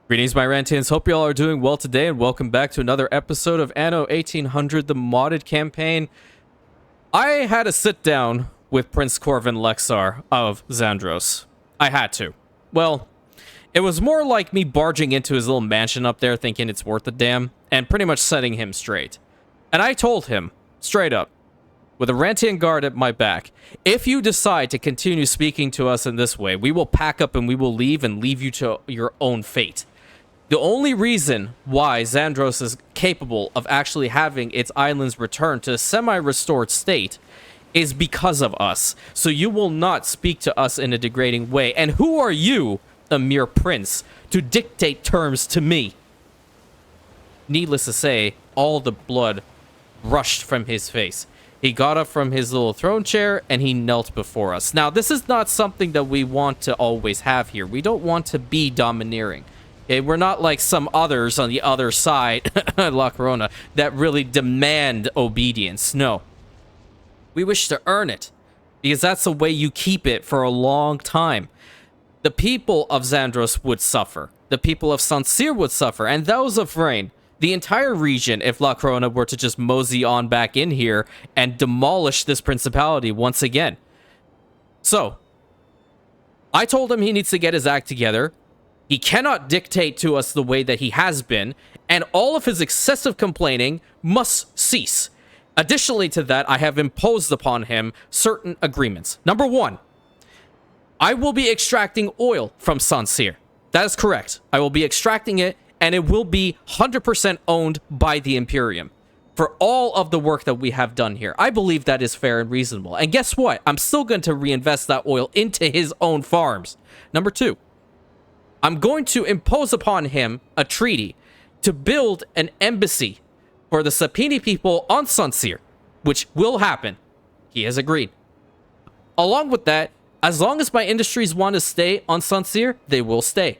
Greetings, my Rantians. Hope you all are doing well today, and welcome back to another episode of Anno 1800, the modded campaign. I had a sit down with Prince Corvin Lexar of Xandros. I had to. Well, it was more like me barging into his little mansion up there thinking it's worth a damn, and pretty much setting him straight. And I told him, straight up, with a Rantian guard at my back, if you decide to continue speaking to us in this way, we will pack up and we will leave you to your own fate. The only reason why Xandros is capable of actually having its islands returned to a semi-restored state is because of us. So you will not speak to us in a degrading way. And who are you, a mere prince, to dictate terms to me? Needless to say, all the blood rushed from his face. He got up from his little throne chair and he knelt before us. Now, this is not something that we want to always have here. We don't want to be domineering. Okay, we're not like some others on the other side, La Corona, that really demand obedience. No. We wish to earn it, because that's the way you keep it for a long time. The people of Xandros would suffer. The people of Sansere would suffer, and those of Rain. The entire region, if La Corona were to just mosey on back in here and demolish this principality once again. So, I told him he needs to get his act together. He cannot dictate to us the way that he has been, and all of his excessive complaining must cease. Additionally to that, I have imposed upon him certain agreements. Number one, I will be extracting oil from Sansere. That is correct. I will be extracting it, and it will be 100% owned by the Imperium for all of the work that we have done here. I believe that is fair and reasonable. And guess what? I'm still going to reinvest that oil into his own farms. Number two, I'm going to impose upon him a treaty to build an embassy for the Sapini people on Sansere, which will happen. He has agreed. Along with that, as long as my industries want to stay on Sansere, they will stay.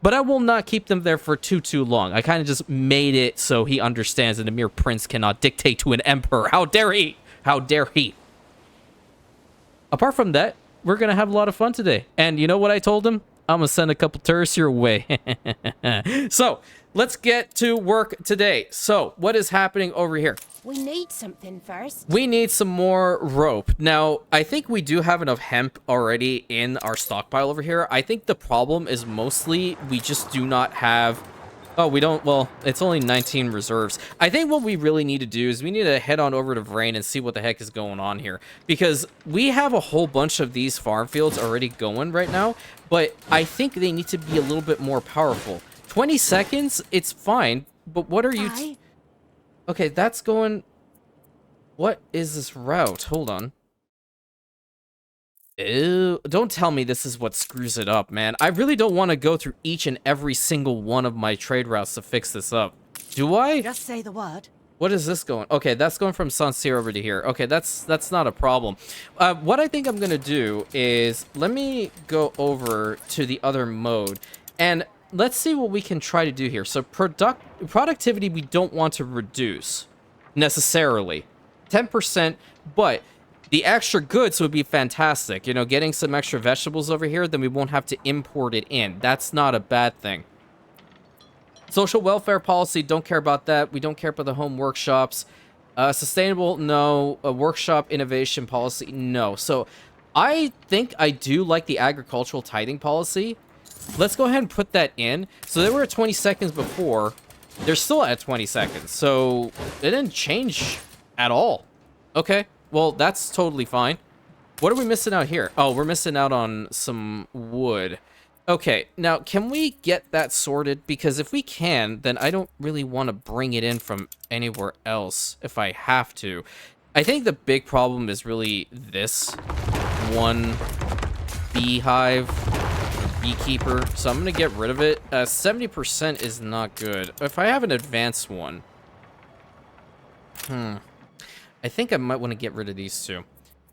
But I will not keep them there for too long. I kind of just made it so he understands that a mere prince cannot dictate to an emperor. How dare he? How dare he? Apart from that, we're going to have a lot of fun today. And you know what I told him? I'm going to send a couple tourists your way. So, let's get to work today. So, what is happening over here? We need something first. We need some more rope. Now, I think we do have enough hemp already in our stockpile over here. I think the problem is mostly we just do not have... Oh, we don't... Well, it's only 19 reserves. I think what we really need to do is we need to head on over to Vrain and see what the heck is going on here. Because we have a whole bunch of these farm fields already going right now. But I think they need to be a little bit more powerful. 20 seconds, it's fine. But what are you... Okay, that's going... What is this route? Hold on. Ew, don't tell me this is what screws it up, man. I really don't want to go through each and every single one of my trade routes to fix this up. Do I? Just say the word. What is this going? Okay, that's going from Sansere over to here. Okay, that's not a problem. What I think I'm going to do is let me go over to the other mode and let's see what we can try to do here. So productivity we don't want to reduce necessarily. 10%, but the extra goods would be fantastic. You know, getting some extra vegetables over here, then we won't have to import it in. That's not a bad thing. Social welfare policy, don't care about that. We don't care about the home workshops. Sustainable, no. A workshop innovation policy, no. So I think I do like the agricultural tithing policy. Let's go ahead and put that in. So they were at 20 seconds before. They're still at 20 seconds. So it didn't change at all. Okay. Well, that's totally fine. What are we missing out here? Oh, we're missing out on some wood. Okay, now, can we get that sorted? Because if we can, then I don't really want to bring it in from anywhere else if I have to. I think the big problem is really this one beehive, beekeeper. So I'm going to get rid of it. 70% is not good. If I have an advanced one... I think I might want to get rid of these two.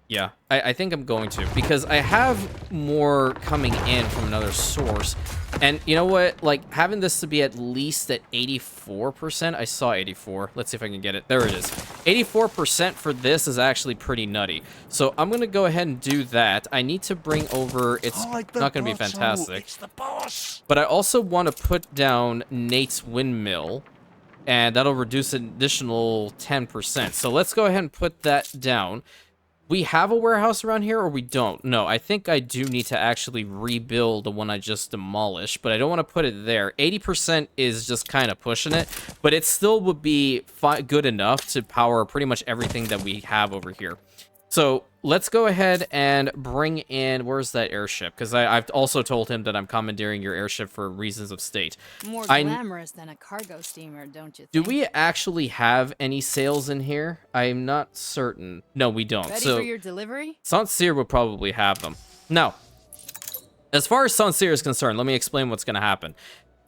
Yeah, I think I'm going to, because I have more coming in from another source. And you know what? Like, having this to be at least at 84%. I saw 84. Let's see if I can get it. There it is. 84% for this is actually pretty nutty. So I'm going to go ahead and do that. I need to bring over... It's not going to be fantastic. It's the boss. But I also want to put down Nate's Windmill. And that'll reduce an additional 10%. So let's go ahead and put that down. We have a warehouse around here, or we don't? No, I think I do need to actually rebuild the one I just demolished, but I don't want to put it there. 80% is just kind of pushing it, but it still would be good enough to power pretty much everything that we have over here. So let's go ahead and bring in... Where's that airship? Because I've also told him that I'm commandeering your airship for reasons of state. More glamorous than a cargo steamer, don't you think? Do we actually have any sales in here? I'm not certain. No, we don't. Ready so for your delivery? Sansere would probably have them. Now, as far as Sansere is concerned, let me explain what's going to happen.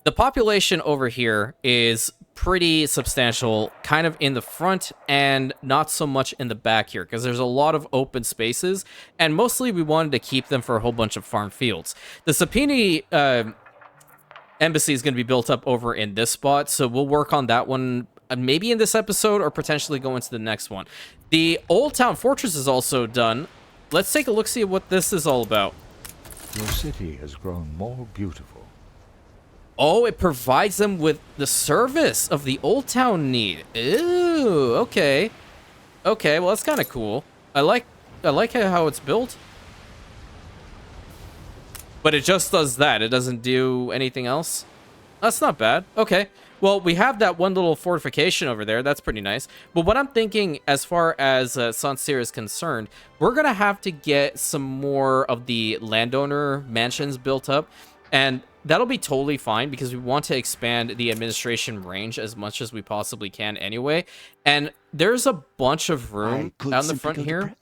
The population over here is pretty substantial, kind of in the front and not so much in the back here, because there's a lot of open spaces, and mostly we wanted to keep them for a whole bunch of farm fields. The Sapini embassy is going to be built up over in this spot, so we'll work on that one maybe in this episode or potentially go into the next one. The Old Town Fortress is also done. Let's take a look, see what this is all about. Your city has grown more beautiful. Oh, it provides them with the service of the Old Town need. Ooh, okay. Okay, well, that's kind of cool. I like how it's built. But it just does that. It doesn't do anything else. That's not bad. Okay. Well, we have that one little fortification over there. That's pretty nice. But what I'm thinking as far as Sansere is concerned, we're going to have to get some more of the landowner mansions built up. And that'll be totally fine because we want to expand the administration range as much as we possibly can anyway. And there's a bunch of room out in the front here.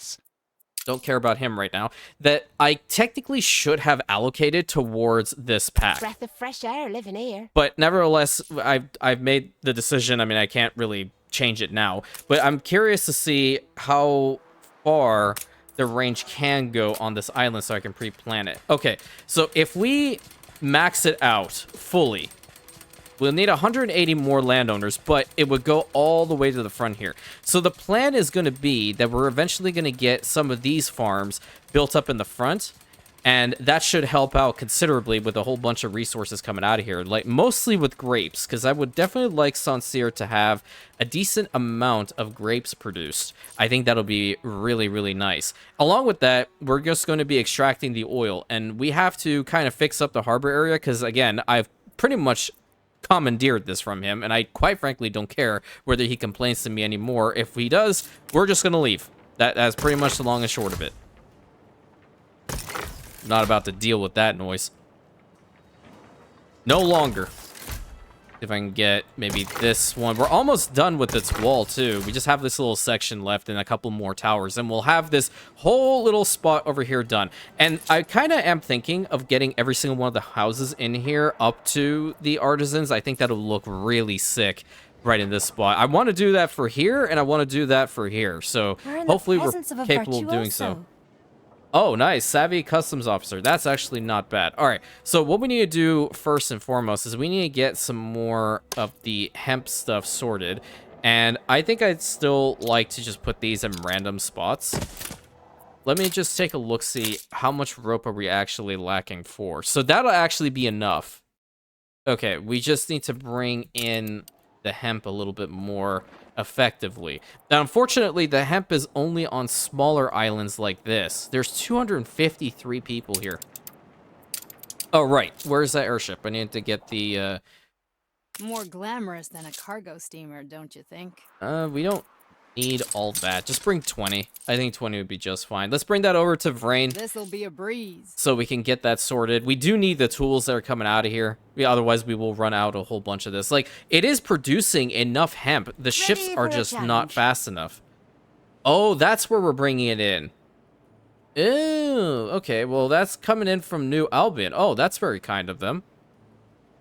Don't care about him right now. That I technically should have allocated towards this pack. Breath of fresh air living here. But nevertheless, I've made the decision. I mean, I can't really change it now. But I'm curious to see how far the range can go on this island so I can pre-plan it. Okay, so if we max it out fully, we'll need 180 more landowners, but it would go all the way to the front here. So the plan is going to be that we're eventually going to get some of these farms built up in the front, and that should help out considerably with a whole bunch of resources coming out of here, like mostly with grapes, because I would definitely like Sansere to have a decent amount of grapes produced. I think that'll be really, really nice. Along with that, we're just going to be extracting the oil, and we have to kind of fix up the harbor area, because again, I've pretty much commandeered this from him, and I quite frankly don't care whether he complains to me anymore. If he does, we're just gonna leave. That's pretty much the long and short of it. I'm not about to deal with that noise. No longer. If I can get maybe this one. We're almost done with this wall too. We just have this little section left and a couple more towers, and we'll have this whole little spot over here done. And I kind of am thinking of getting every single one of the houses in here up to the artisans. I think that'll look really sick right in this spot. I want to do that for here, and I want to do that for here. So hopefully we're capable of doing so. Oh, nice. Savvy Customs Officer. That's actually not bad. All right. So what we need to do first and foremost is we need to get some more of the hemp stuff sorted. And I think I'd still like to just put these in random spots. Let me just take a look, see how much rope are we actually lacking for. So that'll actually be enough. Okay, we just need to bring in the hemp a little bit more effectively. Now, unfortunately, the hemp is only on smaller islands like this. There's 253 people here. Oh, right. Where's that airship? I need to get the, More glamorous than a cargo steamer, don't you think? we don't need all that. Just bring 20. I think 20 would be just fine. Let's bring that over to Vrain. This'll be a breeze. So we can get that sorted. We do need the tools that are coming out of here. Otherwise, we will run out a whole bunch of this. Like, it is producing enough hemp. The ships are just not fast enough. Oh, that's where we're bringing it in. Ew, okay. Well, that's coming in from New Albion. Oh, that's very kind of them.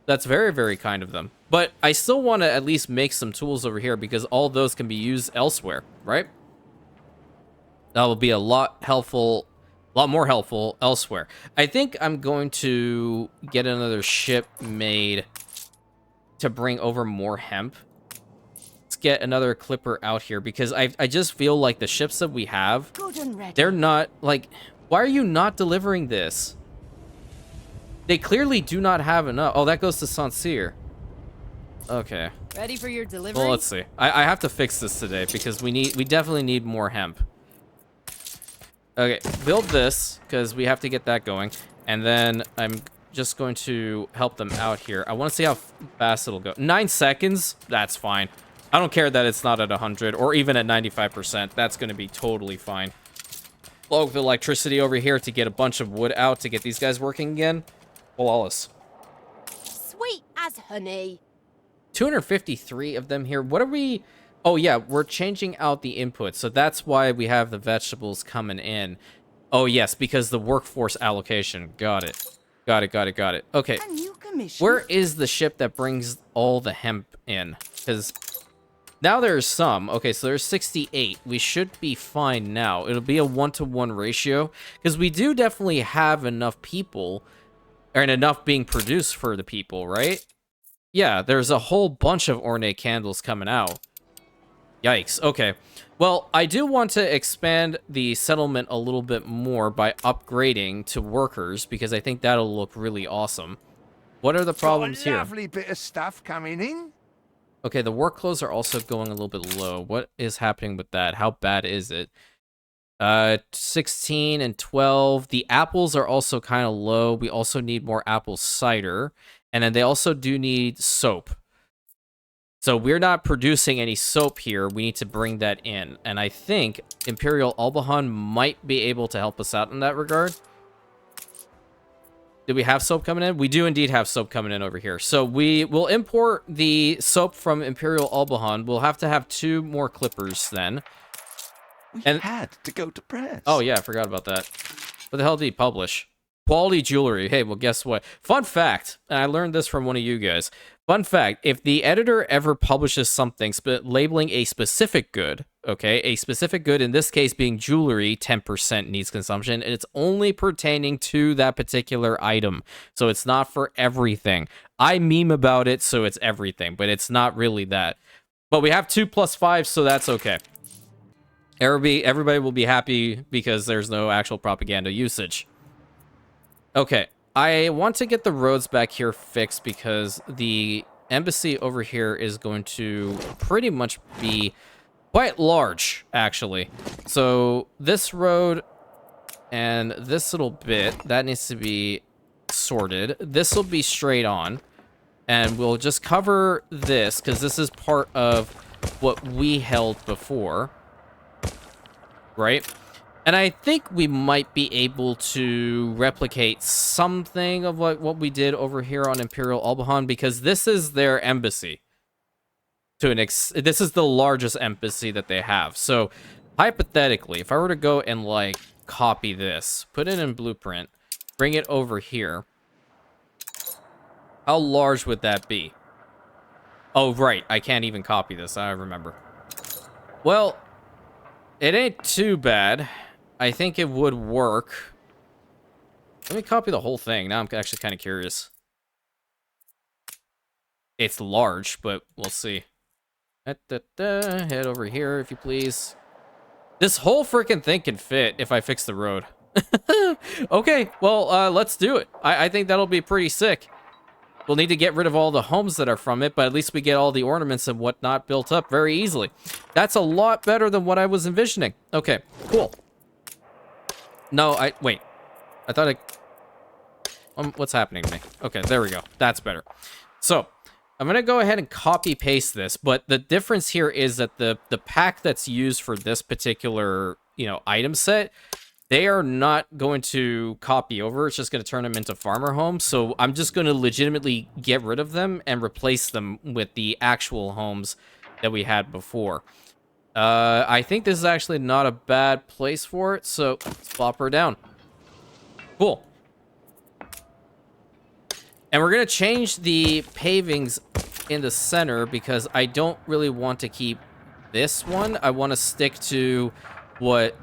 That's very, very kind of them. But I still want to at least make some tools over here because all those can be used elsewhere, right? That will be a lot more helpful elsewhere. I think I'm going to get another ship made to bring over more hemp. Let's get another clipper out here because I just feel like the ships that we have, Good and ready. they're not like, why are you not delivering this? They clearly do not have enough. Oh, that goes to Sansere. Okay. Ready for your delivery? Well, let's see. I have to fix this today because we definitely need more hemp. Okay, build this because we have to get that going. And then I'm just going to help them out here. I want to see how fast it'll go. 9 seconds? That's fine. I don't care that it's not at 100 or even at 95%. That's going to be totally fine. Plug the electricity over here to get a bunch of wood out to get these guys working again. Flawless. Sweet as honey. 253 of them here. What are we... Oh, yeah, we're changing out the input. So that's why we have the vegetables coming in. Oh, yes, because the workforce allocation. Got it. Got it. Okay. A new commission. Where is the ship that brings all the hemp in? Because now there's some. Okay, so there's 68. We should be fine now. It'll be a 1-to-1 ratio. Because we do definitely have enough people, and enough being produced for the people, right? Yeah, there's a whole bunch of ornate candles coming out. Yikes. Okay. Well, I do want to expand the settlement a little bit more by upgrading to workers, because I think that'll look really awesome. What are the problems Got a here? lovely bit of stuff coming in. Okay, the work clothes are also going a little bit low. What is happening with that? How bad is it? 16 and 12. The apples are also kind of low. We also need more apple cider. And then they also do need soap. So we're not producing any soap here. We need to bring that in. And I think Imperial Albahan might be able to help us out in that regard. Do we have soap coming in? We do indeed have soap coming in over here. So we will import the soap from Imperial Albahan. We'll have to have 2 more clippers then. We And- had to go to press. Oh, yeah, I forgot about that. What the hell did he publish? Quality jewelry. Hey, well, guess what? Fun fact, and I learned this from one of you guys. Fun fact, if the editor ever publishes something labeling a specific good, okay, a specific good, in this case being jewelry, 10% needs consumption, and it's only pertaining to that particular item. So it's not for everything. I meme about it, so it's everything, but it's not really that. But we have 2 + 5, so that's okay. Everybody will be happy because there's no actual propaganda usage. Okay, I want to get the roads back here fixed because the embassy over here is going to pretty much be quite large, actually. So this road and this little bit, that needs to be sorted. This will be straight on. And we'll just cover this because this is part of what we held before. Right? And I think we might be able to replicate something of what we did over here on Imperial Albahan, because this is their embassy. This is the largest embassy that they have. So, hypothetically, if I were to go and, like, copy this, put it in Blueprint, bring it over here, how large would that be? Oh, right. I can't even copy this. I remember. Well, it ain't too bad. I think it would work. Let me copy the whole thing. Now I'm actually kind of curious. It's large, but we'll see. Head over here, if you please. This whole freaking thing can fit if I fix the road. Okay, well, let's do it. I think that'll be pretty sick. We'll need to get rid of all the homes that are from it, but at least we get all the ornaments and whatnot built up very easily. That's a lot better than what I was envisioning. Okay, cool. No, wait. I thought what's happening to me? Okay, there we go. That's better. So, I'm going to go ahead and copy-paste this, but the difference here is that the pack that's used for this particular, item set, they are not going to copy over. It's just going to turn them into farmer homes. So I'm just going to legitimately get rid of them and replace them with the actual homes that we had before. I think this is actually not a bad place for it. So let's plop her down. Cool. And we're going to change the pavings in the center because I don't really want to keep this one. I want to stick to what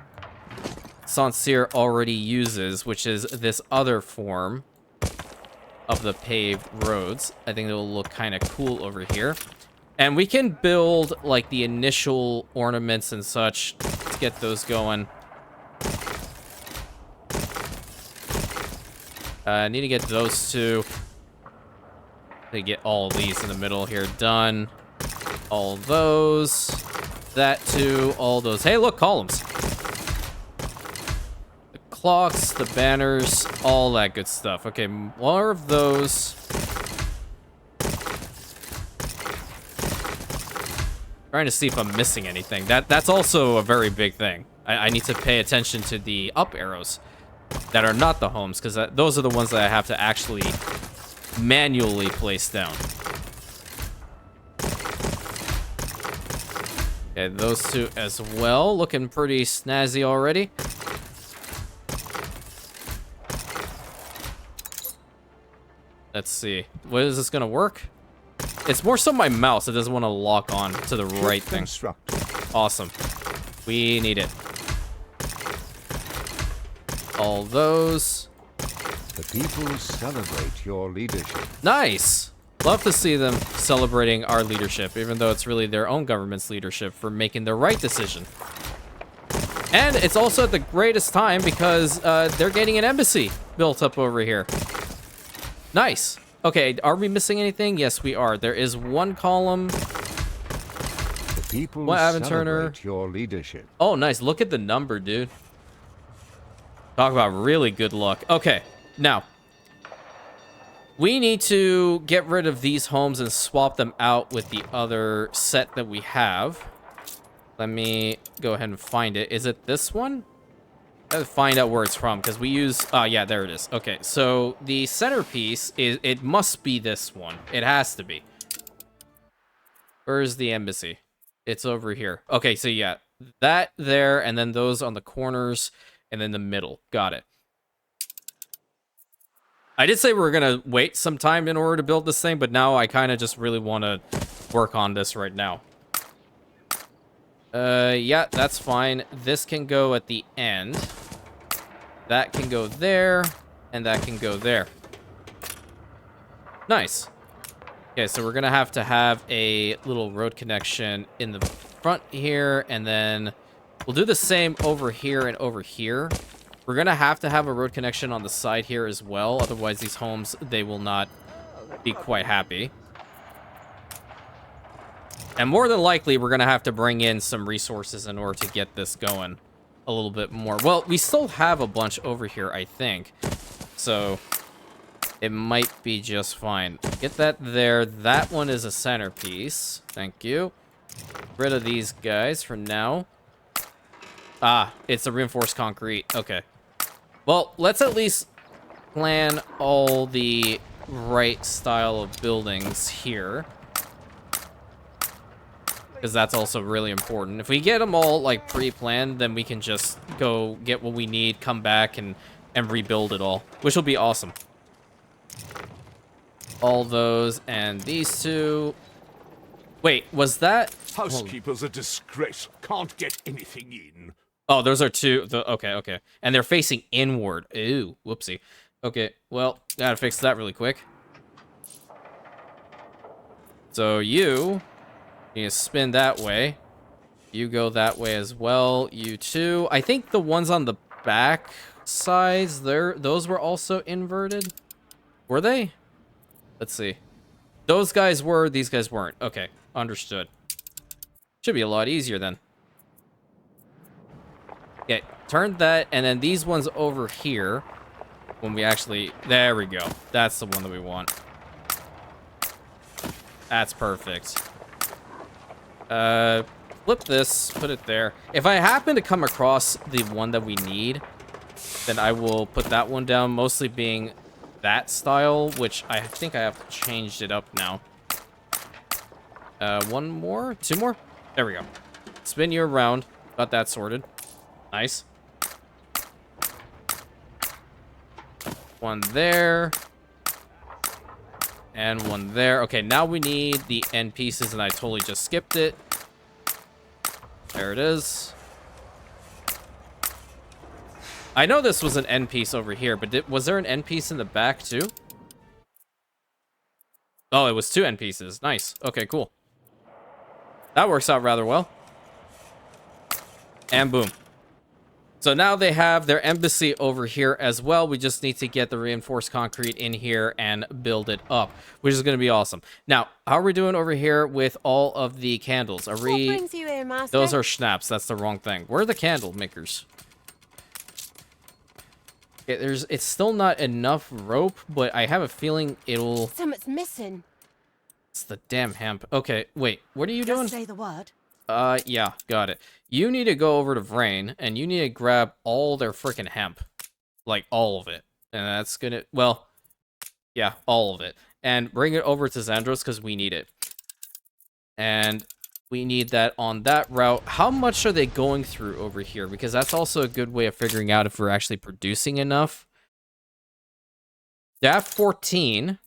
Sansere already uses, which is this other form of the paved roads. I think it'll look kind of cool over here. And we can build, like, the initial ornaments and such to get those going. I need to get those two. They get all of these in the middle here done. All those. That too. All those. Hey, look, columns. The clocks, the banners, all that good stuff. Okay, more of those. Trying to see if I'm missing anything. That's also a very big thing. I need to pay attention to the up arrows that are not the homes, because those are the ones that I have to actually manually place down. Okay, those two as well. Looking pretty snazzy already. Let's see. What is this gonna work? It's more so my mouse. It doesn't want to lock on to the right thing. Awesome. We need it. All those. The people celebrate your leadership. Nice. Love to see them celebrating our leadership, even though it's really their own government's leadership for making the right decision. And it's also at the greatest time because they're getting an embassy built up over here. Nice. Okay, are we missing anything? Yes, we are. There is one column. The people celebrate your leadership. Oh, nice. Look at the number, dude. Talk about really good luck. Okay, now. We need to get rid of these homes and swap them out with the other set that we have. Let me go ahead and find it. Is it this one? Gotta find out where it's from, because we use... yeah, there it is. Okay, so the centerpiece is... It must be this one. It has to be. Where's the embassy? It's over here. Okay, so yeah. That there, and then those on the corners, and then the middle. Got it. I did say we were gonna wait some time in order to build this thing, but now I kind of just really want to work on this right now. Yeah, that's fine. This can go at the end. That can go there, and that can go there. Nice. Okay, so we're gonna have to have a little road connection in the front here, and then we'll do the same over here and over here. We're gonna have to have a road connection on the side here as well, otherwise these homes, they will not be quite happy. And more than likely, we're gonna have to bring in some resources in order to get this going a little bit more. Well, we still have a bunch over here, I think. So, it might be just fine. Get that there. That one is a centerpiece. Thank you. Get rid of these guys for now. Ah, it's a reinforced concrete. Okay. Well, let's at least plan all the right style of buildings here. Because that's also really important. If we get them all, like, pre-planned, then we can just go get what we need, come back, and rebuild it all. Which will be awesome. All those, and these two. Wait, was that... Housekeeper's a disgrace. Can't get anything in. Oh, those are two. Okay, okay. And they're facing inward. Ooh, whoopsie. Okay, well, gotta fix that really quick. So you need to spin that way. You go that way as well. You too. I think the ones on the back sides, those were also inverted. Were they? Let's see. Those guys were, these guys weren't. Okay, understood. Should be a lot easier then. Okay, turn that, and then these ones over here, when we actually, there we go. That's the one that we want. That's perfect. Flip this, put it there. If I happen to come across the one that we need, then I will put that one down, mostly being that style, which I think I have changed it up now. One more? Two more? There we go. Spin you around. Got that sorted. Nice. One there. And one there. Okay, now we need the end pieces, and I totally just skipped it. There it is. I know this was an end piece over here, but was there an end piece in the back too? Oh, it was 2 end pieces. Nice. Okay, cool. That works out rather well. And boom. So now they have their embassy over here as well. We just need to get the reinforced concrete in here and build it up, which is going to be awesome. Now, how are we doing over here with all of the candles? Are we... What brings you here, master? Those are schnapps. That's the wrong thing. Where are the candle makers? Okay, it's still not enough rope, but I have a feeling it'll... Something's missing. It's the damn hemp. Okay, wait. What are you doing? Just say the word. Yeah, got it. You need to go over to Vrain, and you need to grab all their freaking hemp. Like, all of it. And that's gonna... Well, yeah, all of it. And bring it over to Xandros, because we need it. And we need that on that route. How much are they going through over here? Because that's also a good way of figuring out if we're actually producing enough. They have 14.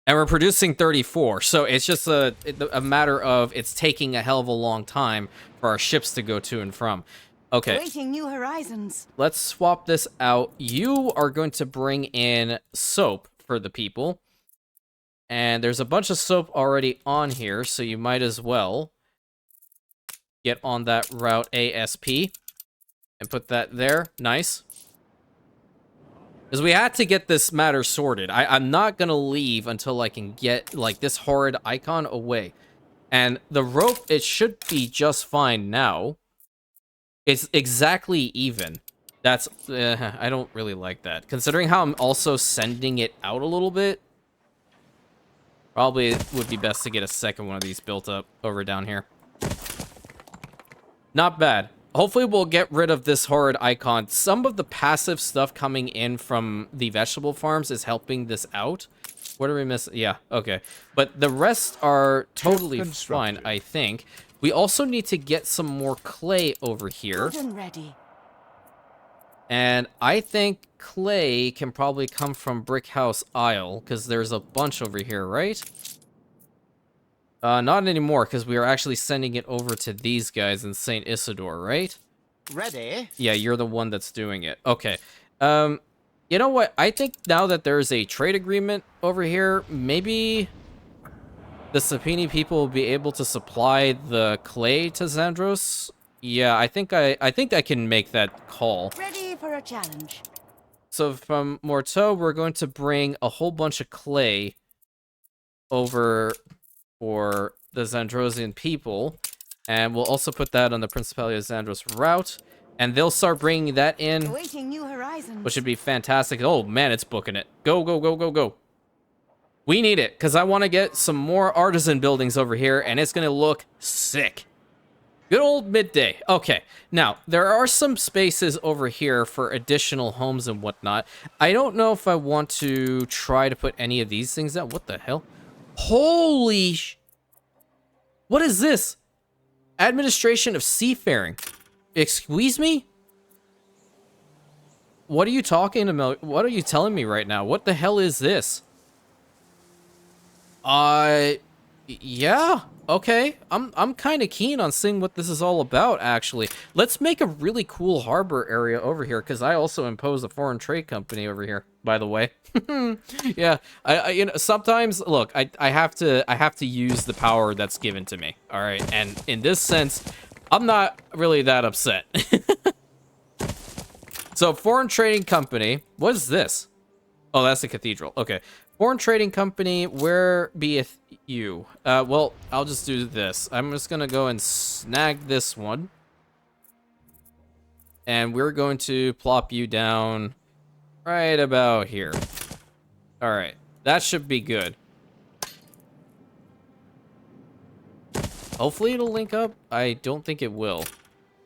And we're producing 34, so it's just a matter of it's taking a hell of a long time for our ships to go to and from. Okay. Awaiting new horizons. Let's swap this out. You are going to bring in soap for the people. And there's a bunch of soap already on here, so you might as well get on that route ASP. And put that there. Nice. Because we had to get this matter sorted. I'm not going to leave until I can get, like, this horrid icon away. And the rope, it should be just fine now. It's exactly even. That's, I don't really like that. Considering how I'm also sending it out a little bit. Probably it would be best to get a second one of these built up over down here. Not bad. Hopefully we'll get rid of this horrid icon. Some of the passive stuff coming in from the vegetable farms is helping this out. What are we missing? Yeah, okay. But the rest are totally fine, I think. We also need to get some more clay over here. Good and ready. And I think clay can probably come from Brickhouse Isle, because there's a bunch over here, right? Not anymore, because we are actually sending it over to these guys in St. Isidore, right? Ready? Yeah, you're the one that's doing it. Okay. You know what? I think now that there's a trade agreement over here, maybe the Sapini people will be able to supply the clay to Xandros. Yeah, I think I can make that call. Ready for a challenge. So from Morteau, we're going to bring a whole bunch of clay over for the Xandrosian people, and we'll also put that on the Principality of Xandros route, and they'll start bringing that in, Awaiting new horizons. which would be fantastic. Oh man, it's booking it. Go, go, go, go, go. We need it, because I want to get some more artisan buildings over here, and it's going to look sick. Good old midday. Okay, now, there are some spaces over here for additional homes and whatnot. I don't know if I want to try to put any of these things out. What the hell? Holy What is this? Administration of Seafaring. Excuse me? What are you talking about? What are you telling me right now? What the hell is this? Yeah. Okay. I'm kind of keen on seeing what this is all about, actually. Let's make a really cool harbor area over here, because I also impose a foreign trade company over here, by the way. Yeah. I you know, sometimes, look, I have to use the power that's given to me. All right. And in this sense, I'm not really that upset. So, foreign trading company. What is this? Oh, that's the cathedral. Okay. Foreign trading company, where beeth you? Well, I'll just do this. I'm just gonna go and snag this one. And we're going to plop you down right about here. Alright. That should be good. Hopefully it'll link up. I don't think it will.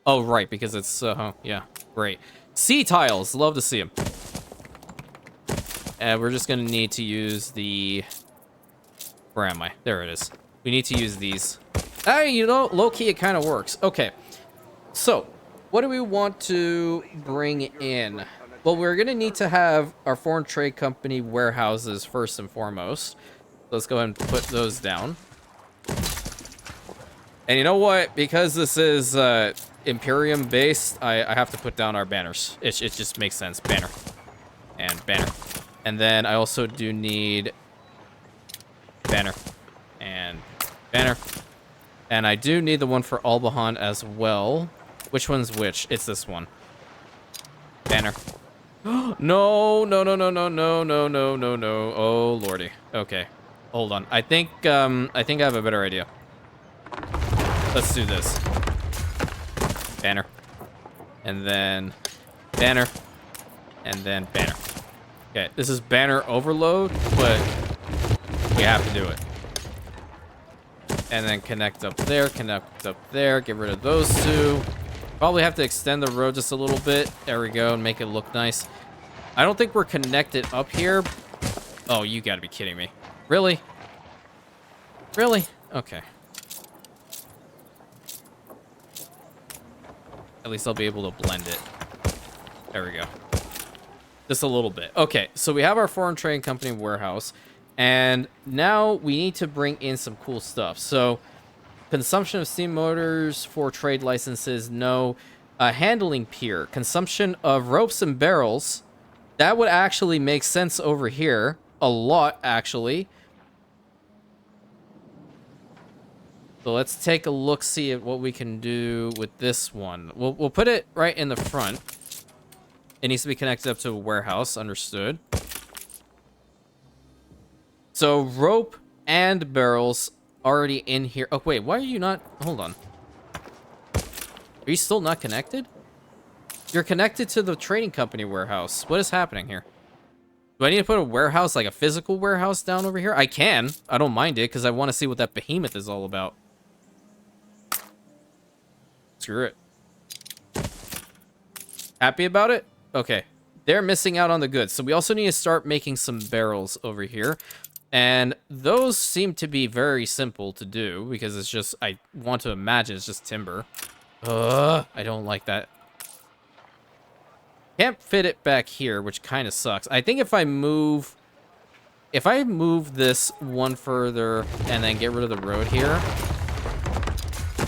Oh, right, because it's, yeah, great. Sea tiles, love to see them. And we're just gonna need to use the... Where am I? There it is. We need to use these. Hey, you know, low-key it kind of works. Okay. So, what do we want to bring in? Well, we're gonna need to have our foreign trade company warehouses first and foremost. Let's go ahead and put those down. And you know what? Because this is Imperium based, I have to put down our banners. It just makes sense. Banner. And banner. And then I also do need banner. And banner. And I do need the one for Albahan as well. Which one's which? It's this one. Banner. No, no, no, no, no, no, no, no, no, no. Oh, lordy. Okay. Hold on. I think I have a better idea. Let's do this. Banner. And then banner. And then banner. Okay, this is banner overload, but we have to do it. And then connect up there, get rid of those two. Probably have to extend the road just a little bit. There we go, and make it look nice. I don't think we're connected up here. Oh, you gotta be kidding me. Really? Really? Okay. At least I'll be able to blend it. There we go. Just a little bit. Okay, so we have our foreign trading company warehouse. And now we need to bring in some cool stuff. So, consumption of steam motors for trade licenses, no. Handling pier. Consumption of ropes and barrels. That would actually make sense over here. A lot, actually. So let's take a look, see at what we can do with this one. We'll put it right in the front. It needs to be connected up to a warehouse. Understood. So rope and barrels already in here. Oh, wait. Why are you not... Hold on. Are you still not connected? You're connected to the trading company warehouse. What is happening here? Do I need to put a warehouse, like a physical warehouse down over here? I can. I don't mind it because I want to see what that behemoth is all about. Screw it. Happy about it? Okay. They're missing out on the goods. So we also need to start making some barrels over here. And those seem to be very simple to do because it's just, I want to imagine it's just timber. I don't like that. Can't fit it back here, which kind of sucks. I think if I move this one further and then get rid of the road here,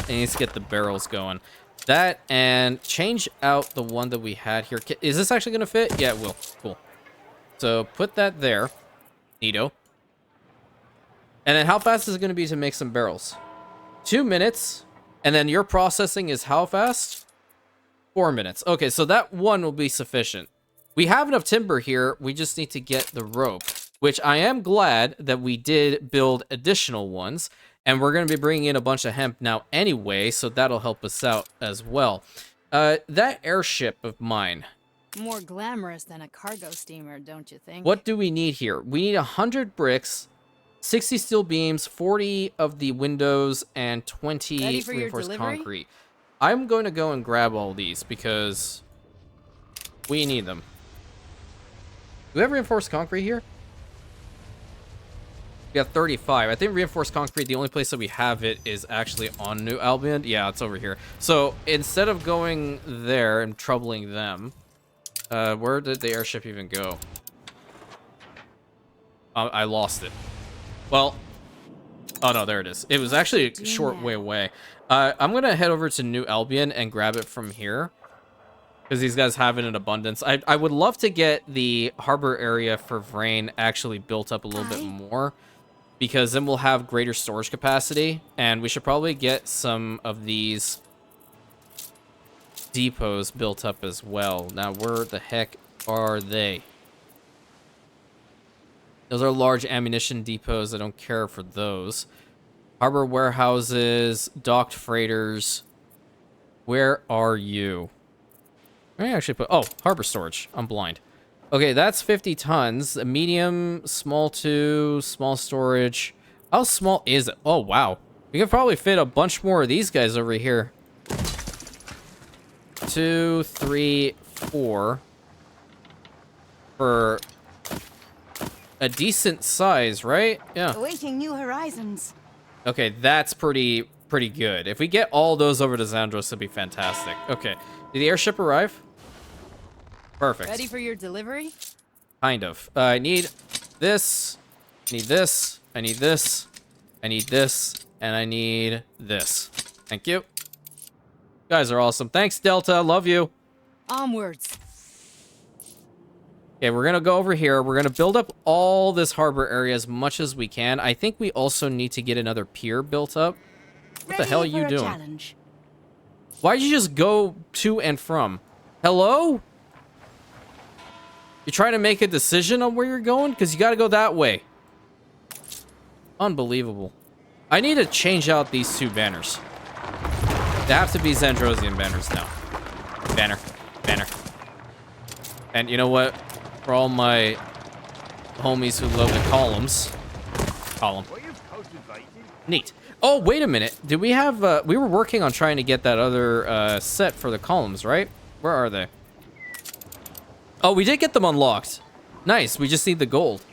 it needs to get the barrels going. That and change out the one that we had here. Is this actually going to fit? Yeah, it will. Cool. So put that there. Neato. And then how fast is it going to be to make some barrels? 2 minutes. And then your processing is how fast? 4 minutes. Okay, so that one will be sufficient. We have enough timber here. We just need to get the rope, which I am glad that we did build additional ones. And we're going to be bringing in a bunch of hemp now anyway, so that'll help us out as well. That airship of mine. More glamorous than a cargo steamer, don't you think? What do we need here? We need 100 bricks, 60 steel beams, 40 of the windows, and 20 reinforced concrete. I'm going to go and grab all these because we need them. Do we have reinforced concrete here? We have 35. I think reinforced concrete, the only place that we have it is actually on New Albion. Yeah, it's over here. So instead of going there and troubling them, where did the airship even go? I lost it. Well, oh no, there it is. It was actually a short way away. I'm going to head over to New Albion and grab it from here because these guys have it in abundance. I would love to get the harbor area for Vrain actually built up a little bit more, because then we'll have greater storage capacity, and we should probably get some of these depots built up as well. Now, where the heck are they? Those are large ammunition depots. I don't care for those. Harbor warehouses, docked freighters. Where are you? Where did I actually put... Oh, harbor storage. I'm blind. Okay, that's 50 tons. A medium, small 2, small storage. How small is it? Oh, wow. We could probably fit a bunch more of these guys over here. 2, 3, 4. For a decent size, right? Yeah. Awaiting new horizons. Okay, that's pretty good. If we get all those over to Xandros, it'd be fantastic. Okay. Did the airship arrive? Perfect. Ready for your delivery? Kind of. I need this. I need this. I need this. I need this. And I need this. Thank you. guys are awesome. Thanks, Delta. Love you. Onwards. Okay, we're going to go over here. We're going to build up all this harbor area as much as we can. I think we also need to get another pier built up. What the hell are you doing? Challenge. Why'd you just go to and from? Hello? You're trying to make a decision on where you're going? Because you got to go that way. Unbelievable. I need to change out these two banners. They have to be Zandrosian banners now. Banner. Banner. And you know what? For all my homies who love the columns. Column. Neat. Oh, wait a minute. Did we have... we were working on trying to get that other set for the columns, right? Where are they? Oh, we did get them unlocked. Nice. We just need the gold.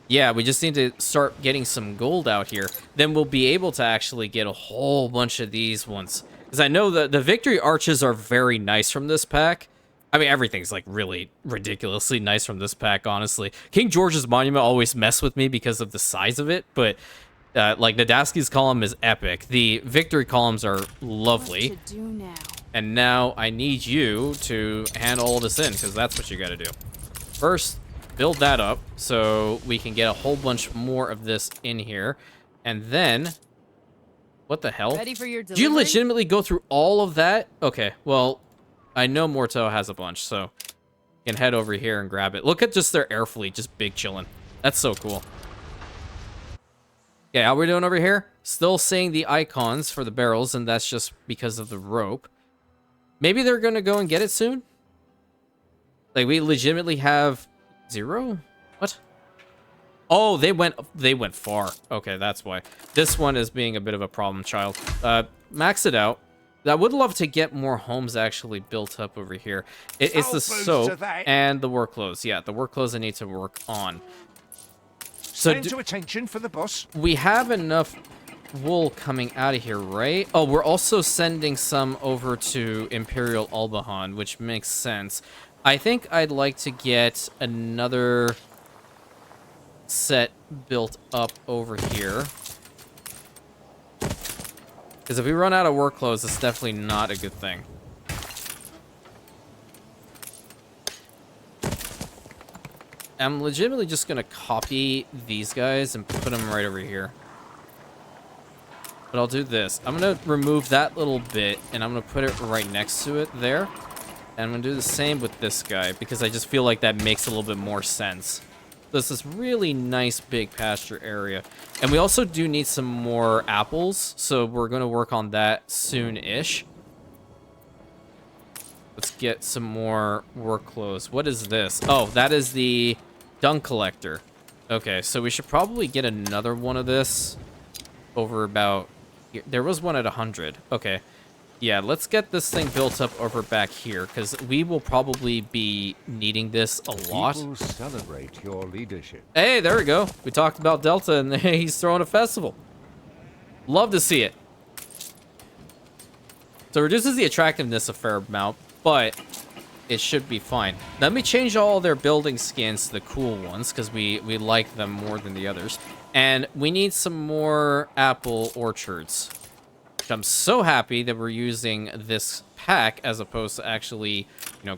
Yeah, we just need to start getting some gold out here. Then we'll be able to actually get a whole bunch of these ones. Because I know the victory arches are very nice from this pack. I mean, everything's like really ridiculously nice from this pack, honestly. King George's Monument always mess with me because of the size of it, but like Nadaski's column is epic. The victory columns are lovely. What to do now? And now I need you to hand all this in, because that's what you got to do. First, build that up so we can get a whole bunch more of this in here. And then... What the hell? Ready for your Did you delivery? legitimately go through all of that? Okay, well, I know Morto has a bunch, so you can head over here and grab it. Look at just their air fleet, just big chilling. That's so cool. Okay, how we doing over here? Still seeing the icons for the barrels, and that's just because of the rope. Maybe they're gonna go and get it soon? Like, we legitimately have 0? What? Oh, they went far. Okay, that's why. This one is being a bit of a problem child. Max it out. I would love to get more homes actually built up over here. It's the soap and the work clothes. Yeah, the work clothes I need to work on. So Stand to attention for the boss. we have enough wool coming out of here, right? Oh, we're also sending some over to Imperial Albahan, which makes sense. I think I'd like to get another set built up over here. Because if we run out of work clothes, it's definitely not a good thing. I'm legitimately just going to copy these guys and put them right over here. But I'll do this. I'm going to remove that little bit, and I'm going to put it right next to it there. And I'm going to do the same with this guy, because I just feel like that makes a little bit more sense. There's this really nice big pasture area. And we also do need some more apples, so we're going to work on that soon-ish. Let's get some more work clothes. What is this? Oh, that is the dung collector. Okay, so we should probably get another one of this over about here. There was one at 100. Okay. Yeah, let's get this thing built up over back here, because we will probably be needing this a lot. People celebrate your leadership. Hey, there we go. We talked about Delta, and he's throwing a festival. Love to see it. So it reduces the attractiveness a fair amount, but it should be fine. Let me change all their building skins to the cool ones, because we like them more than the others. And we need some more apple orchards. I'm so happy that we're using this pack as opposed to actually, you know,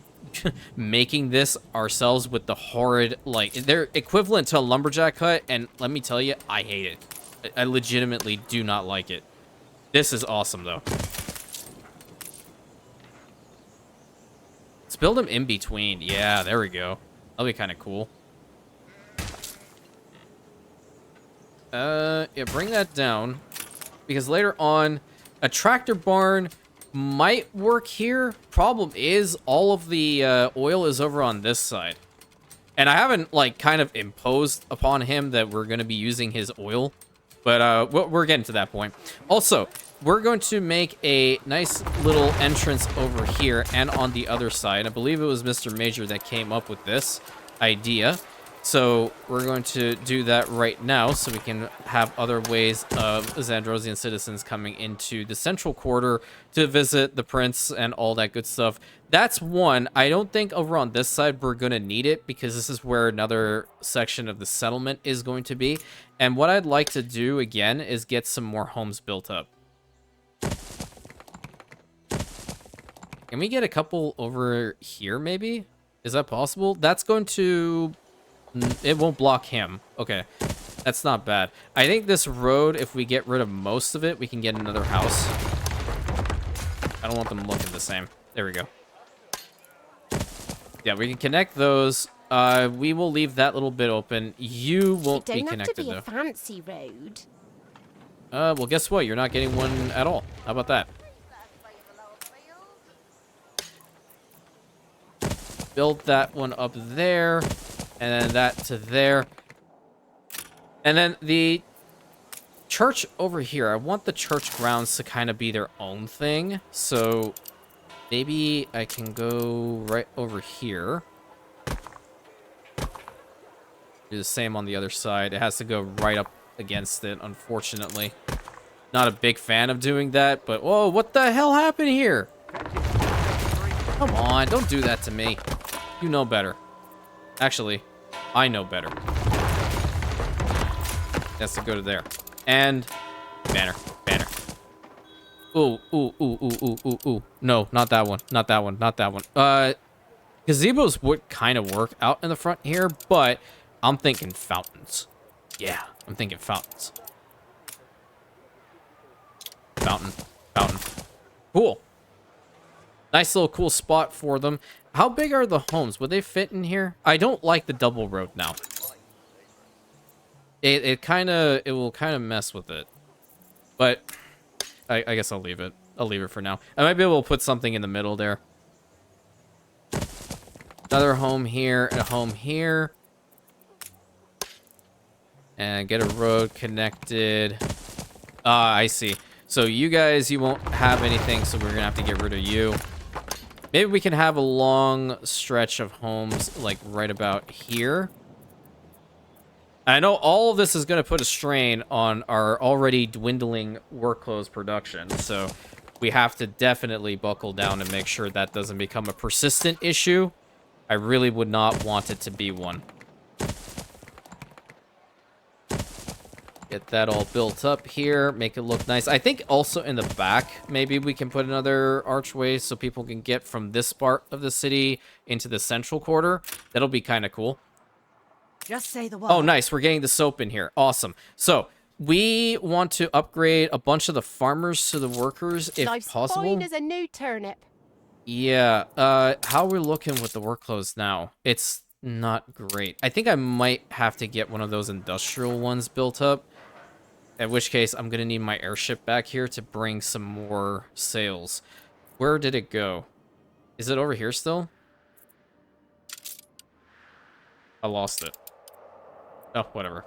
making this ourselves with the horrid, like, they're equivalent to a lumberjack hut, and let me tell you, I hate it. I legitimately do not like it. This is awesome, though. Let's build them in between. Yeah, there we go. That'll be kind of cool. Yeah, bring that down, because later on, a tractor barn might work here. Problem is, all of the oil is over on this side. And I haven't, like, kind of imposed upon him that we're going to be using his oil. But we're getting to that point. Also, we're going to make a nice little entrance over here and on the other side. I believe it was Mr. Major that came up with this idea. So we're going to do that right now so we can have other ways of Zandrosian citizens coming into the central quarter to visit the prince and all that good stuff. That's one. I don't think over on this side we're going to need it, because this is where another section of the settlement is going to be. And what I'd like to do again is get some more homes built up. Can we get a couple over here, maybe? Is that possible? That's going to... It won't block him. Okay. That's not bad. I think this road, if we get rid of most of it, we can get another house. I don't want them looking the same. There we go. Yeah, we can connect those. We will leave that little bit open. You won't be connected, though. It don't have to be a fancy road. Well, guess what? You're not getting one at all. How about that? Build that one up there, and then that to there. And then the church over here. I want the church grounds to kind of be their own thing. So maybe I can go right over here. Do the same on the other side. It has to go right up against it, unfortunately. Not a big fan of doing that, but whoa, what the hell happened here? Come on, don't do that to me. You know better. Actually, I know better. Has to go to there. And banner. Ooh. No, not that one. Not that one. Not that one. Gazebos would kind of work out in the front here, but I'm thinking fountains. Yeah, I'm thinking fountains. Fountain. Cool. Nice little cool spot for them. How big are the homes? Would they fit in here? I don't like the double road now. It will kind of mess with it. But I guess I'll leave it. I'll leave it for now. I might be able to put something in the middle there. Another home here and a home here. And get a road connected. I see. So you guys, you won't have anything, so we're gonna have to get rid of you. Maybe we can have a long stretch of homes, like right about here. I know all of this is gonna put a strain on our already dwindling workclothes production, so we have to definitely buckle down and make sure that doesn't become a persistent issue. I really would not want it to be one. Get that all built up here, make it look nice. I think also in the back, maybe we can put another archway so people can get from this part of the city into the central quarter. That'll be kind of cool. Just say the word. Oh, nice. We're getting the soap in here. Awesome. So we want to upgrade a bunch of the farmers to the workers if Life's possible. fine as a new turnip. Yeah. How are we looking with the workclothes now? It's not great. I think I might have to get one of those industrial ones built up. In which case, I'm going to need my airship back here to bring some more sails. Where did it go? Is it over here still? I lost it. Oh, whatever.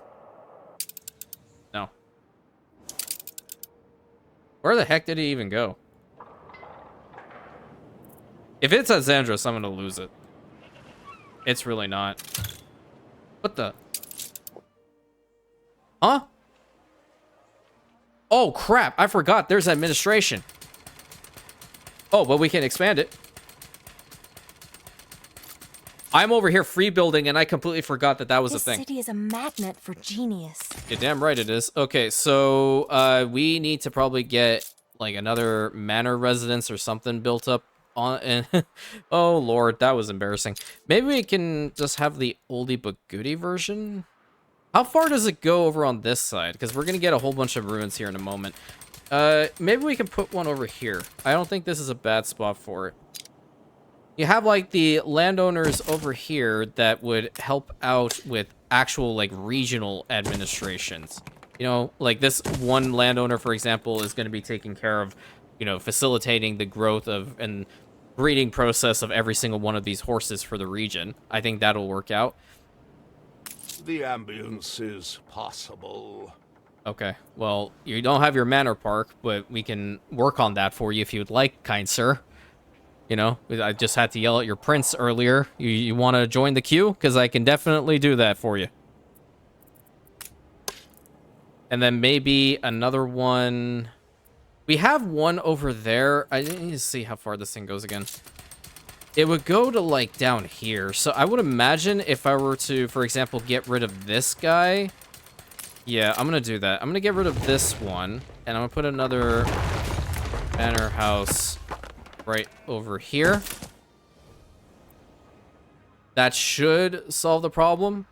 No. Where the heck did it even go? If it's at Zandros, I'm going to lose it. It's really not. What the? Huh? Oh, crap. I forgot. There's administration. Oh, well, we can expand it. I'm over here free building, and I completely forgot that that was a thing. This city is a magnet for genius. You're damn right it is. Okay, so we need to probably get, like, another manor residence or something built up on. And oh, Lord, that was embarrassing. Maybe we can just have the oldie but goodie version. How far does it go over on this side? Because we're going to get a whole bunch of ruins here in a moment. Maybe we can put one over here. I don't think this is a bad spot for it. You have, like, the landowners over here that would help out with actual, like, regional administrations. You know, like this one landowner, for example, is going to be taking care of, you know, facilitating the growth of and breeding process of every single one of these horses for the region. I think that'll work out. The ambience is possible. Okay, well, you don't have your manor park, but we can work on that for you if you would like, kind sir. You know, I just had to yell at your prince earlier. You want to join the queue? Because I can definitely do that for you. And then maybe another one. We have one over there. I need to see how far this thing goes again. It would go to, like, down here. So I would imagine if I were to, for example, get rid of this guy. Yeah, I'm going to do that. I'm going to get rid of this one. And I'm going to put another manor house right over here. That should solve the problem.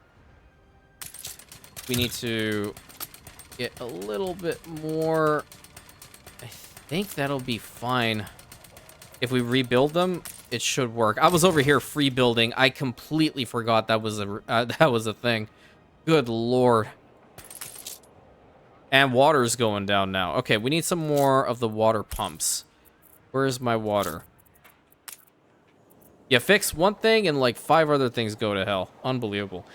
We need to get a little bit more. I think that'll be fine. If we rebuild them, it should work. I was over here free building. I completely forgot that was a thing. Good lord. And water's going down now. Okay, we need some more of the water pumps. Where's my water? You fix one thing and like 5 other things go to hell. Unbelievable.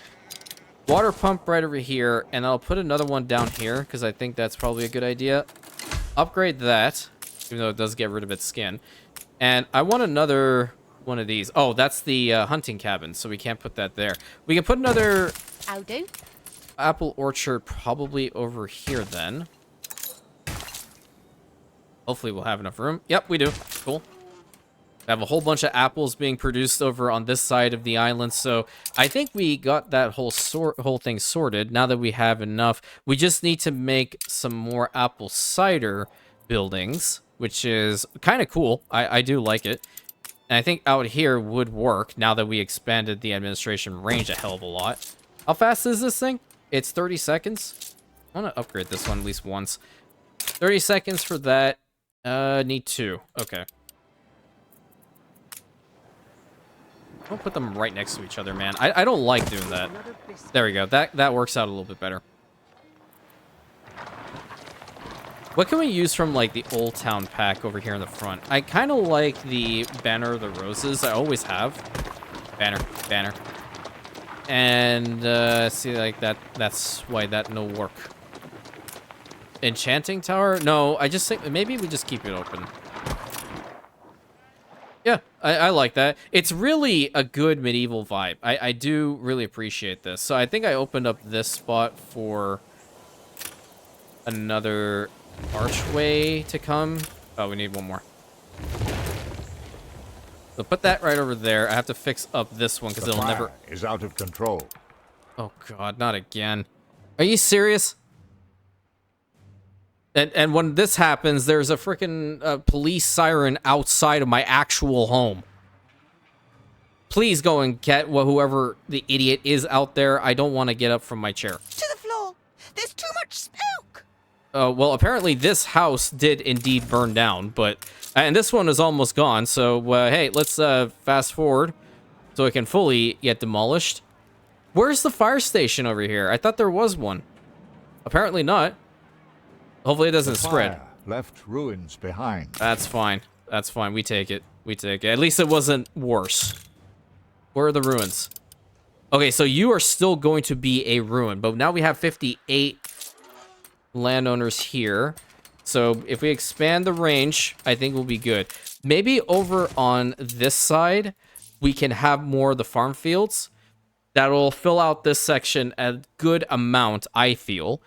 Water pump right over here, and I'll put another one down here because I think that's probably a good idea. Upgrade that, even though it does get rid of its skin. And I want another one of these. Oh, that's the hunting cabin, so we can't put that there. We can put another I'll do. apple orchard probably over here then. Hopefully we'll have enough room. Yep, we do. Cool. We have a whole bunch of apples being produced over on this side of the island, so I think we got that whole thing sorted. Now that we have enough, we just need to make some more apple cider buildings, which is kind of cool. I do like it. And I think out here would work now that we expanded the administration range a hell of a lot. How fast is this thing? It's 30 seconds. I want to upgrade this one at least once. 30 seconds for that. Need 2. Okay. Don't put them right next to each other, man. I don't like doing that. There we go. That works out a little bit better. What can we use from, like, the Old Town pack over here in the front? I kind of like the Banner of the Roses. I always have. Banner. And, see, like, that's why that no work. Enchanting Tower? No, I just think maybe we just keep it open. Yeah, I like that. It's really a good medieval vibe. I do really appreciate this. So I think I opened up this spot for another archway to come. Oh, we need one more. So put that right over there. I have to fix up this one because it'll never... is out of control. Oh, God, not again. Are you serious? And when this happens, there's a freaking police siren outside of my actual home. Please go and get whoever the idiot is out there. I don't want to get up from my chair. To the floor. There's too much smoke. Well, apparently this house did indeed burn down, but... And this one is almost gone, so, hey, let's fast forward so it can fully get demolished. Where's the fire station over here? I thought there was one. Apparently not. Hopefully it doesn't spread. Left ruins behind. That's fine. That's fine. We take it. We take it. At least it wasn't worse. Where are the ruins? Okay, so you are still going to be a ruin, but now we have 58 landowners here. So if we expand the range, I think we'll be good. Maybe over on this side, we can have more of the farm fields. That'll fill out this section a good amount, I feel.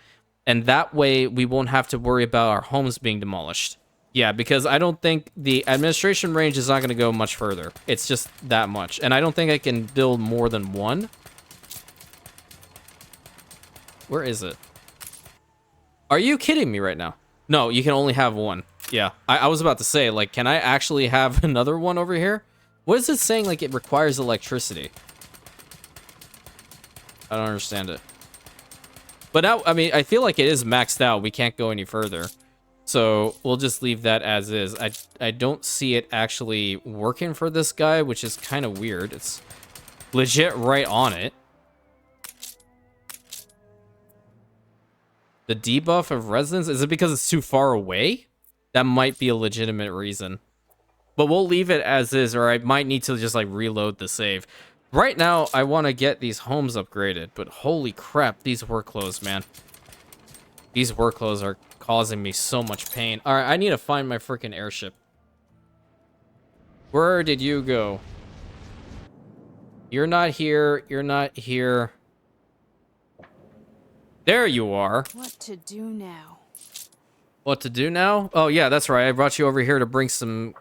And that way, we won't have to worry about our homes being demolished. Yeah, because I don't think the administration range is not going to go much further. It's just that much. And I don't think I can build more than one. Where is it? Are you kidding me right now? No, you can only have one. Yeah, I was about to say, like, can I actually have another one over here? What is it saying, like, it requires electricity? I don't understand it. But now, I mean, I feel like it is maxed out. We can't go any further. So we'll just leave that as is. I don't see it actually working for this guy, which is kind of weird. It's legit right on it. The debuff of residence? Is it because it's too far away? That might be a legitimate reason. But we'll leave it as is, or I might need to just, like, reload the save. Right now, I want to get these homes upgraded, but holy crap, these work clothes, man. These work clothes are causing me so much pain. All right, I need to find my freaking airship. Where did you go? You're not here. You're not here. There you are. What to do now? What to do now? Oh, yeah, that's right. I brought you over here to bring some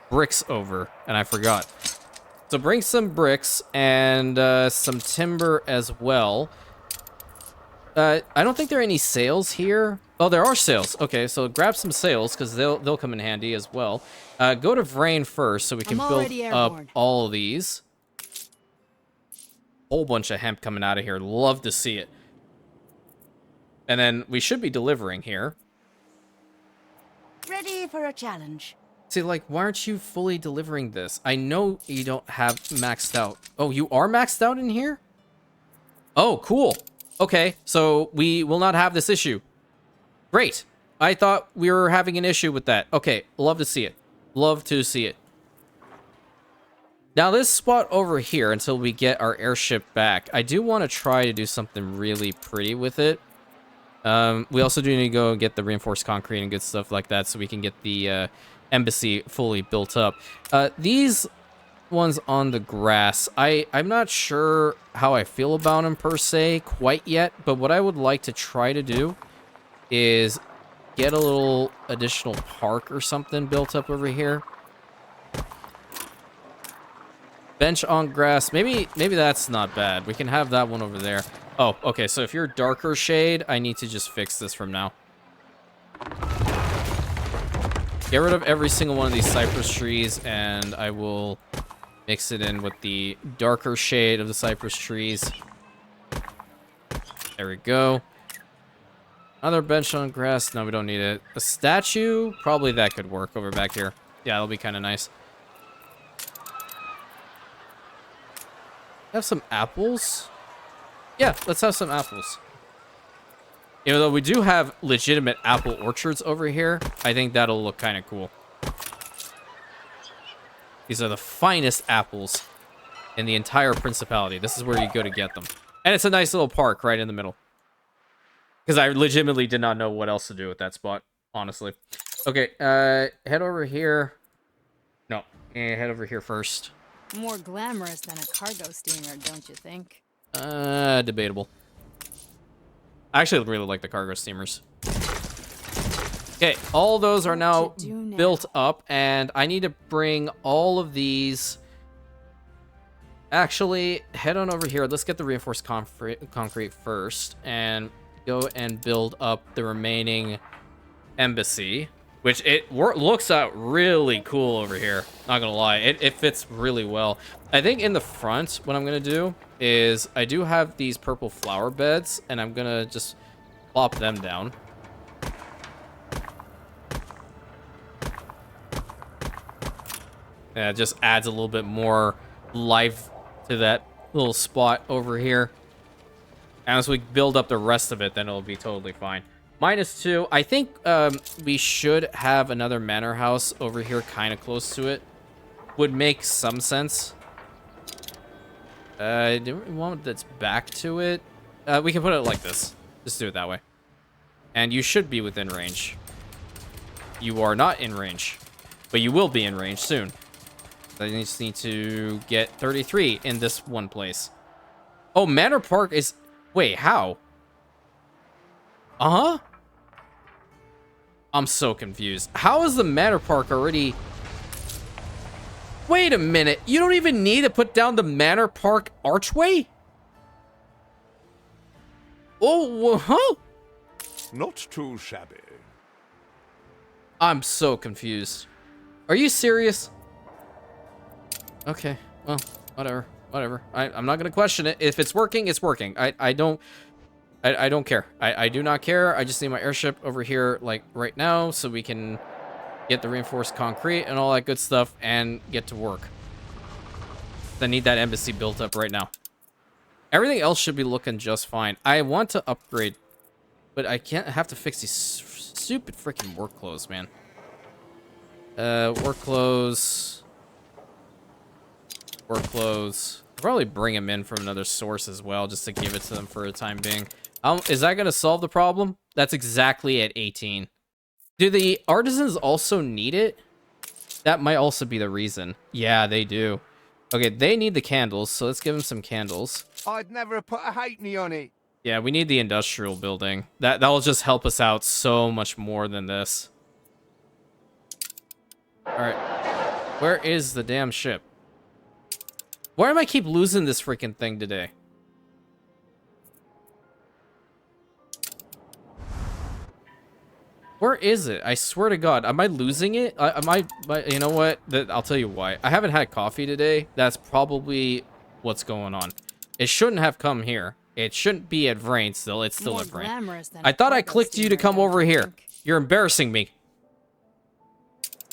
bricks over, and I forgot. So bring some bricks and some timber as well. I don't think there are any sales here. Oh, there are sails. Okay, so grab some sails because they'll come in handy as well. Go to Vrain first so we can I'm build already up airborne. all of these. Whole bunch of hemp coming out of here. Love to see it. And then we should be delivering here. Ready for a challenge. See, like, why aren't you fully delivering this? I know you don't have maxed out. Oh, you are maxed out in here? Oh, cool. Okay, so we will not have this issue. Great. I thought we were having an issue with that. Okay, love to see it. Love to see it. Now, this spot over here, until we get our airship back, I do want to try to do something really pretty with it. We also do need to go get the reinforced concrete and good stuff like that so we can get the embassy fully built up. These ones on the grass, I'm not sure how I feel about them per se quite yet, but what I would like to try to do is get a little additional park or something built up over here. Bench on grass. Maybe that's not bad. We can have that one over there. Oh, okay. So if you're darker shade, I need to just fix this from now. Get rid of every single one of these cypress trees, and I will mix it in with the darker shade of the cypress trees. There we go. Another bench on grass. No, we don't need it. A statue? Probably that could work over back here. Yeah, that'll be kind of nice. Have some apples? Yeah, let's have some apples. Even though we do have legitimate apple orchards over here, I think that'll look kind of cool. These are the finest apples in the entire principality. This is where you go to get them. And it's a nice little park right in the middle. Because I legitimately did not know what else to do with that spot, honestly. Okay, head over here. No, head over here first. More glamorous than a cargo steamer, don't you think? Debatable. I actually really like the cargo steamers. Okay, all those are now built up, and I need to bring all of these... Actually, head on over here. Let's get the reinforced concrete first, and go and build up the remaining embassy. Which it looks out really cool over here. Not gonna lie, it fits really well. I think in the front, what I'm gonna do is I do have these purple flower beds, and I'm gonna just plop them down. Yeah, it just adds a little bit more life to that little spot over here. And as we build up the rest of it, then it'll be totally fine. -2. I think we should have another manor house over here kind of close to it. Would make some sense. Do we want that's back to it? We can put it like this. Just do it that way. And you should be within range. You are not in range. But you will be in range soon. I just need to get 33 in this one place. Oh, Manor Park is... Wait, how? Uh-huh. I'm so confused. How is the Manor Park already... Wait a minute. You don't even need to put down the Manor Park archway? Oh, huh? Not too shabby. I'm so confused. Are you serious? Okay, well, whatever. Whatever. I'm not going to question it. If it's working, it's working. I don't care. I do not care. I just need my airship over here, like, right now, so we can get the reinforced concrete and all that good stuff and get to work. I need that embassy built up right now. Everything else should be looking just fine. I want to upgrade, but I can't have to fix these stupid freaking work clothes, man. Work clothes. Work clothes. Probably bring them in from another source as well, just to give it to them for the time being. Is that going to solve the problem? That's exactly at 18. Do the artisans also need it? That might also be the reason. Yeah, they do. Okay, they need the candles, so let's give them some candles. I'd never have put a halfpenny on it. Yeah, we need the industrial building. That'll just help us out so much more than this. All right. Where is the damn ship? Why am I keep losing this freaking thing today? Where is it? I swear to God, am I losing it? You know what? I'll tell you why. I haven't had coffee today. That's probably what's going on. It shouldn't have come here. It shouldn't be at Vrain still. It's still More at Vrain. glamorous than I a thought I cargo clicked you to steamer, come don't over you here. think? You're embarrassing me.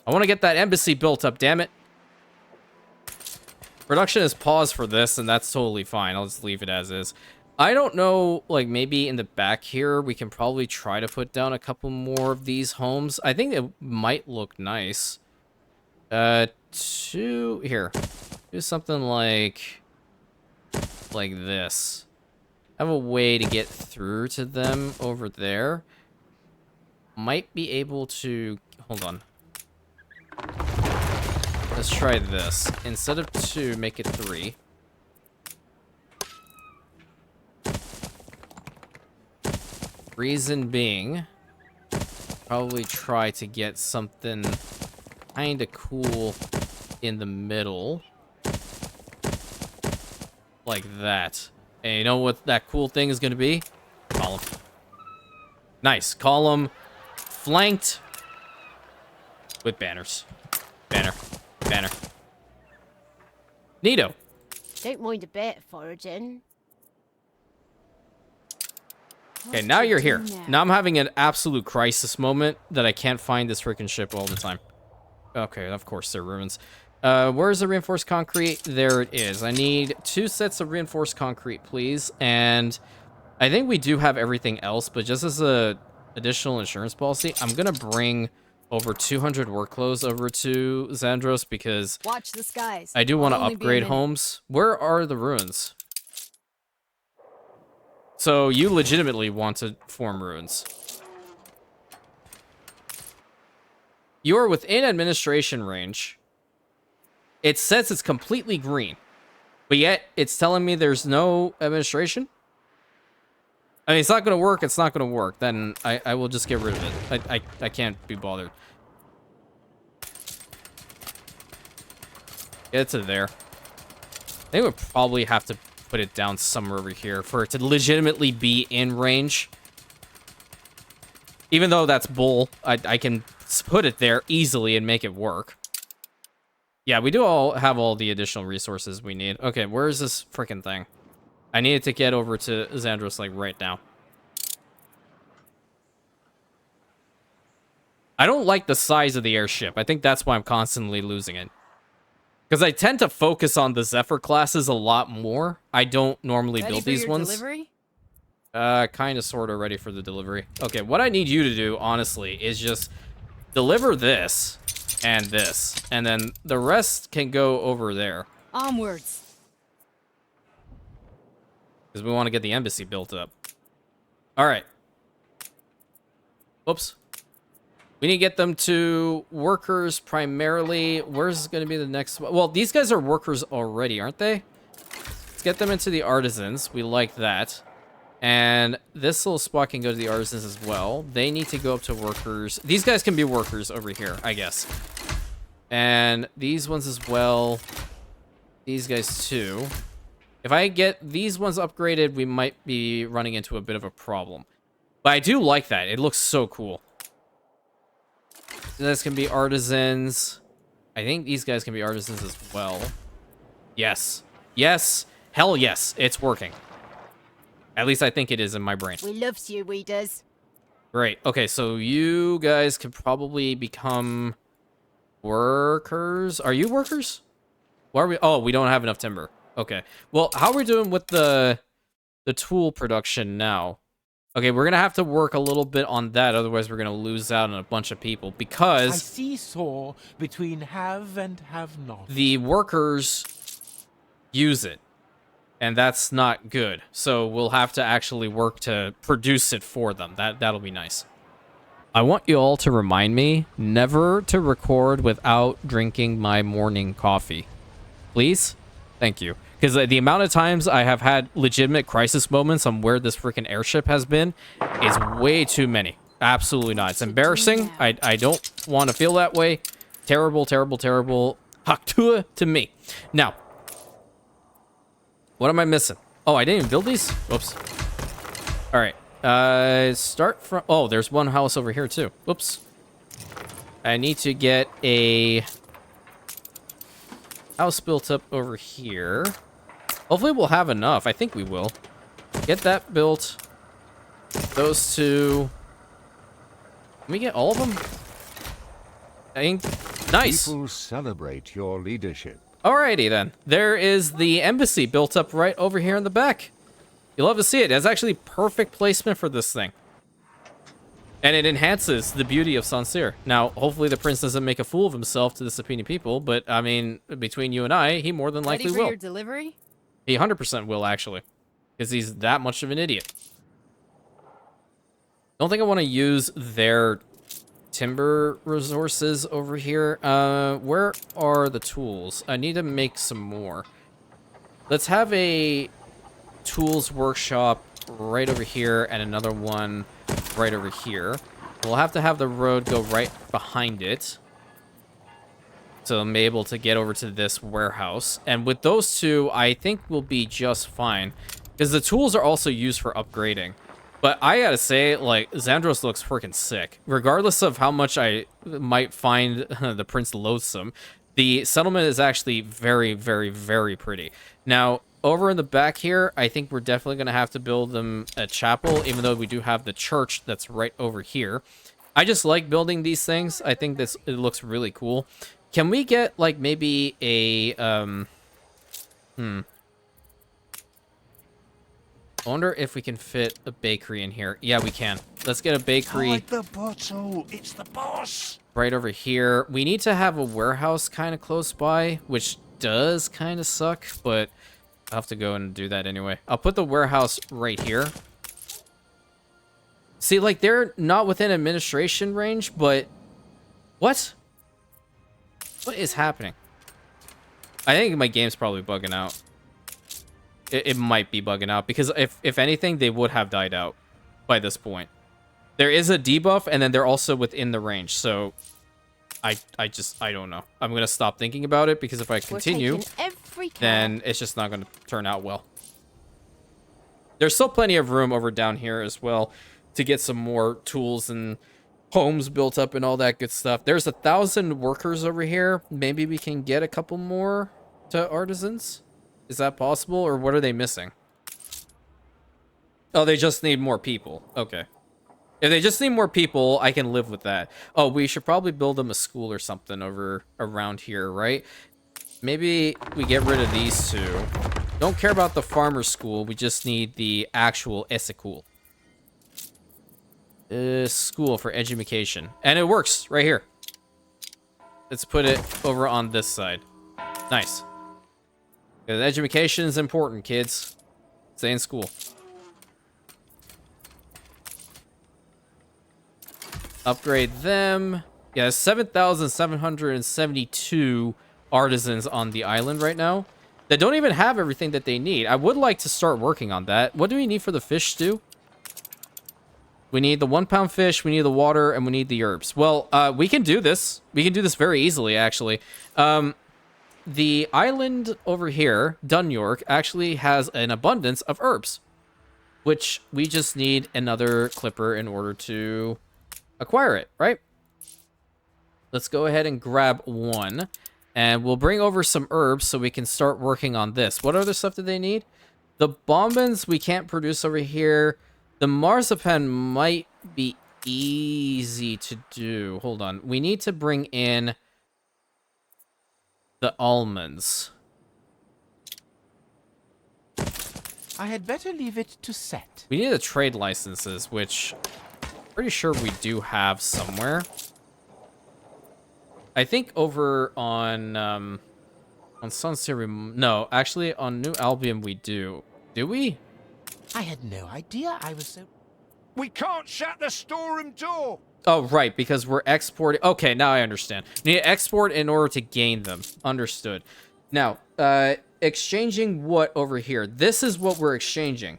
I want to get that embassy built up, damn it. Production is paused for this, and that's totally fine. I'll just leave it as is. I don't know, like, maybe in the back here, we can probably try to put down a couple more of these homes. I think it might look nice. Here. Do something like this. Have a way to get through to them over there. Might be able to... Hold on. Let's try this. Instead of 2, make it 3. Reason being, probably try to get something kind of cool in the middle. Like that. And you know what that cool thing is going to be? Column. Nice. Column flanked with banners. Banner. Banner. Neato. Don't mind a bit of foraging. Okay, now you're here. Now I'm having an absolute crisis moment that I can't find this freaking ship all the time. Okay, of course, they're ruins. Where's the reinforced concrete? There it is. I need 2 sets of reinforced concrete, please. And I think we do have everything else, but just as a additional insurance policy, I'm gonna bring over 200 work clothes over to Xandros because Watch the skies. I do want to Only be a upgrade minute. homes. Where are the ruins? So you legitimately want to form ruins. You are within administration range. It says it's completely green, but yet it's telling me there's no administration. I mean, it's not going to work. It's not going to work. Then I will just get rid of it. I can't be bothered. Get it to there. I think we'll probably have to put it down somewhere over here for it to legitimately be in range. Even though that's bull, I can put it there easily and make it work. Yeah, we do all have all the additional resources we need. Okay, where is this freaking thing? I needed to get over to Xandros, like, right now. I don't like the size of the airship. I think that's why I'm constantly losing it. Because I tend to focus on the Zephyr classes a lot more. I don't normally Ready build for these your ones. Delivery? Kind of, sort of ready for the delivery. Okay, what I need you to do, honestly, is just deliver this and this. And then the rest can go over there. Onwards. Because we want to get the embassy built up. Alright. Oops. We need to get them to workers primarily. Where's going to be the next one? Well, these guys are workers already, aren't they? Let's get them into the artisans. We like that. And this little spot can go to the artisans as well. They need to go up to workers. These guys can be workers over here, I guess. And these ones as well. These guys too. If I get these ones upgraded, we might be running into a bit of a problem. But I do like that. It looks so cool. This can be artisans. I think these guys can be artisans as well. Yes. Yes. Hell yes. It's working. At least I think it is in my brain. We loves you, readers. Great. Okay, so you guys could probably become workers. Are you workers? Why are we? Oh, we don't have enough timber. Okay. Well, how are we doing with the tool production now? Okay, we're gonna have to work a little bit on that, otherwise we're gonna lose out on a bunch of people I because seesaw between have and have not. the workers use it, and that's not good. So we'll have to actually work to produce it for them. That'll be nice. I want you all to remind me never to record without drinking my morning coffee. Please? Thank you. Because the amount of times I have had legitimate crisis moments on where this freaking airship has been is way too many. Absolutely not. It's embarrassing. I don't want to feel that way. Terrible, terrible, terrible. Haktua to me. Now, what am I missing? Oh, I didn't even build these? Whoops. All right. Start from... Oh, there's one house over here, too. Whoops. I need to get a house built up over here. Hopefully we'll have enough. I think we will. Get that built. Those two. Can we get all of them? I think... Nice. People celebrate your leadership. Alrighty then. There is the embassy built up right over here in the back. You'll love to see it. It's actually perfect placement for this thing. And it enhances the beauty of Sansere. Now, hopefully the prince doesn't make a fool of himself to the Sapini people, but, I mean, between you and I, he more than likely Ready for will. your delivery? He 100% will, actually. Because he's that much of an idiot. Don't think I want to use their timber resources over here. Where are the tools? I need to make some more. Let's have a tools workshop right over here and another one right over here. We'll have to have the road go right behind it, so I'm able to get over to this warehouse. And with those two, I think we'll be just fine, because the tools are also used for upgrading. But I gotta say, like, Xandros looks freaking sick. Regardless of how much I might find the prince loathsome, the settlement is actually very, very, very pretty. Now, over in the back here, I think we're definitely going to have to build them a chapel, even though we do have the church that's right over here. I just like building these things. I think it looks really cool. Can we get, like, maybe a, I wonder if we can fit a bakery in here. Yeah, we can. Let's get a bakery. Hide the bottle. It's the boss. Right over here. We need to have a warehouse kind of close by, which does kind of suck, but I'll have to go and do that anyway. I'll put the warehouse right here. See, like, they're not within administration range, but... What? What is happening? I think my game's probably bugging out. It might be bugging out, because if anything, they would have died out by this point. There is a debuff, and then they're also within the range, so... I don't know. I'm going to stop thinking about it, because if I continue, then it's just not going to turn out well. There's still plenty of room over down here as well to get some more tools and homes built up and all that good stuff. There's 1,000 workers over here. Maybe we can get a couple more to artisans. Is that possible, or what are they missing? Oh, they just need more people. Okay. If they just need more people, I can live with that. Oh, we should probably build them a school or something over around here, right? Maybe we get rid of these two. Don't care about the farmer school. We just need the actual Essekul. School for education. And it works right here. Let's put it over on this side. Nice. Because education is important, kids. Stay in school. Upgrade them. Yeah, 7,772 artisans on the island right now that don't even have everything that they need. I would like to start working on that. What do we need for the fish stew? We need the 1 pound fish, we need the water, and we need the herbs. Well, we can do this. We can do this very easily, actually. The island over here, Dunyork, actually has an abundance of herbs, which we just need another clipper in order to acquire it, right? Let's go ahead and grab one, and we'll bring over some herbs so we can start working on this. What other stuff do they need? The bonbons we can't produce over here. The marzipan might be easy to do. Hold on. We need to bring in the almonds. I had better leave it to set. We need the trade licenses, which pretty sure we do have somewhere. I think over on Sansere, no, actually on New Albion we do. Do we? I had no idea I was so... We can't shut the storeroom door. Oh, right, because we're exporting. Okay, now I understand. We need to export in order to gain them. Understood. Now, exchanging what over here? This is what we're exchanging.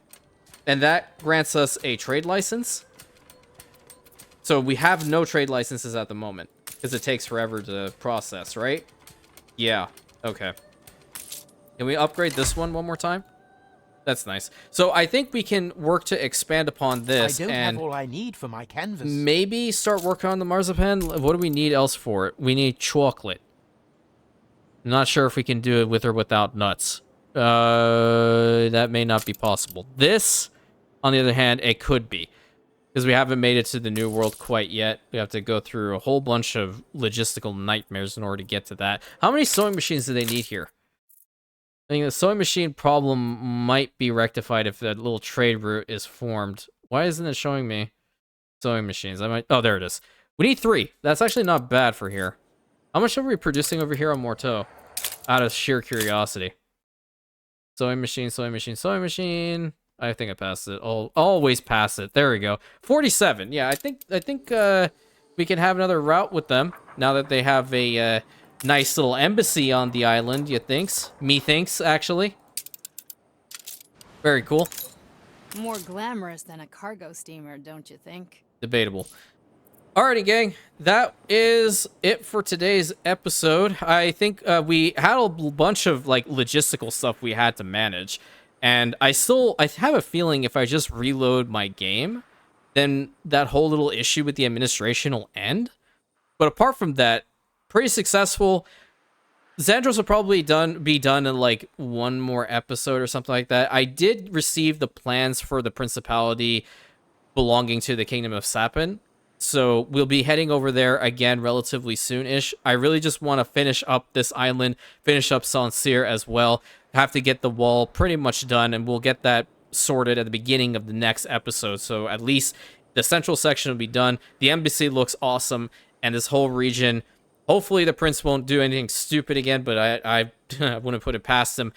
And that grants us a trade license. So we have no trade licenses at the moment, because it takes forever to process, right? Yeah, okay. Can we upgrade this one more time? That's nice. So I think we can work to expand upon this I don't and have all I need for my canvas. maybe start working on the marzipan. What do we need else for it? We need chocolate. I'm not sure if we can do it with or without nuts. That may not be possible. This, on the other hand, it could be. Because we haven't made it to the new world quite yet. We have to go through a whole bunch of logistical nightmares in order to get to that. How many sewing machines do they need here? I think the sewing machine problem might be rectified if that little trade route is formed. Why isn't it showing me sewing machines? Oh, there it is. We need 3. That's actually not bad for here. How much are we producing over here on Morteau? Out of sheer curiosity. Sewing machine, sewing machine, sewing machine. I think I passed it. I'll always pass it. There we go. 47. Yeah, I think we can have another route with them now that they have a nice little embassy on the island, you thinks? Methinks, actually. Very cool. More glamorous than a cargo steamer, don't you think? Debatable. Alrighty, gang. That is it for today's episode. I think we had a bunch of like logistical stuff we had to manage. And I have a feeling if I just reload my game, then that whole little issue with the administration will end. But apart from that, pretty successful. Xandros will probably be done in like one more episode or something like that. I did receive the plans for the principality belonging to the Kingdom of Sapin, so we'll be heading over there again relatively soon-ish. I really just want to finish up this island, finish up Sansere as well. Have to get the wall pretty much done, and we'll get that sorted at the beginning of the next episode. So at least the central section will be done. The embassy looks awesome, and this whole region. Hopefully the prince won't do anything stupid again, but I wouldn't put it past him.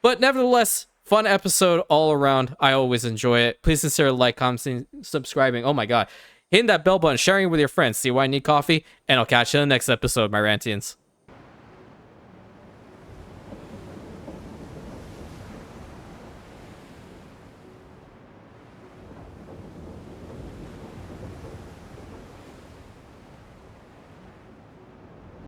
But nevertheless, fun episode all around. I always enjoy it. Please consider like, commenting, subscribing. Oh my god. Hitting that bell button, sharing it with your friends. See why I need coffee? And I'll catch you in the next episode, my Rantians.